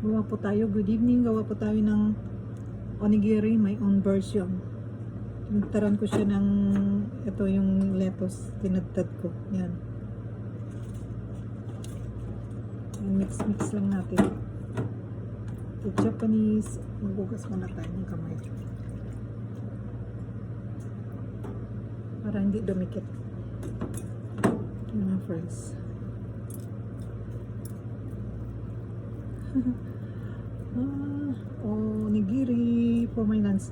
Gawa po tayo. Good evening. Gawa po tayo ng onigiri, my own version. Tinagtaran ko siya ng ito yung lettuce. Tinadtad ko. Yan. Mix-mix lang natin. The Japanese. Magbugas muna tayo ng kamay. Para hindi dumikit. Mga friends. Onigiri for my lunch.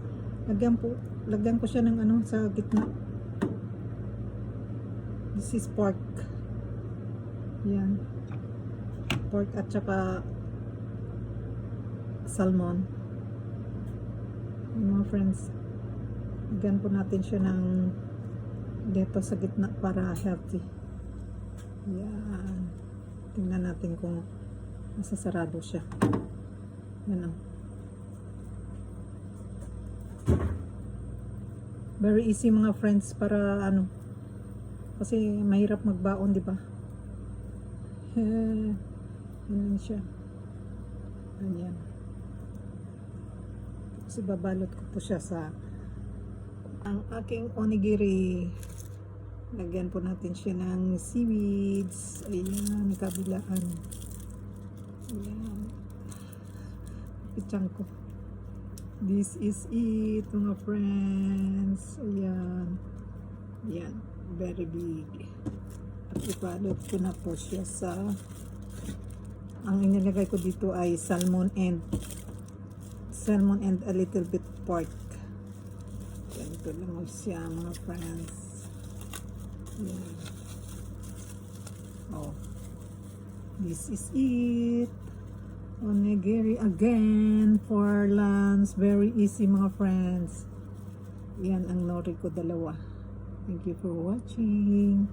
Lagyan ko siya ng ano sa gitna. This is pork. Yan. Pork at saka salmon. Mga friends. Lagyan po natin siya ng dito sa gitna para healthy. Yan. Tingnan natin kung masasarado siya. Yan. Very easy mga friends para ano. Kasi mahirap magbaon, di ba? Ganun siya. Ganyan. Kasi babalot ko po siya sa ang aking onigiri. Lagyan po natin siya ng seaweeds. Ayan, kabilaan. Ayan. Pichang ko. This is it, mga friends. Ayan. Ayan. Very big. At ipalot ko na po siya sa ang inilagay ko dito ay salmon and a little bit pork. Ganito lang siya, mga friends. Ayan. Oh. This is it. Onigiri again for lunch. Very easy, mga friends. Yan ang nori ko, dalawa. Thank you for watching.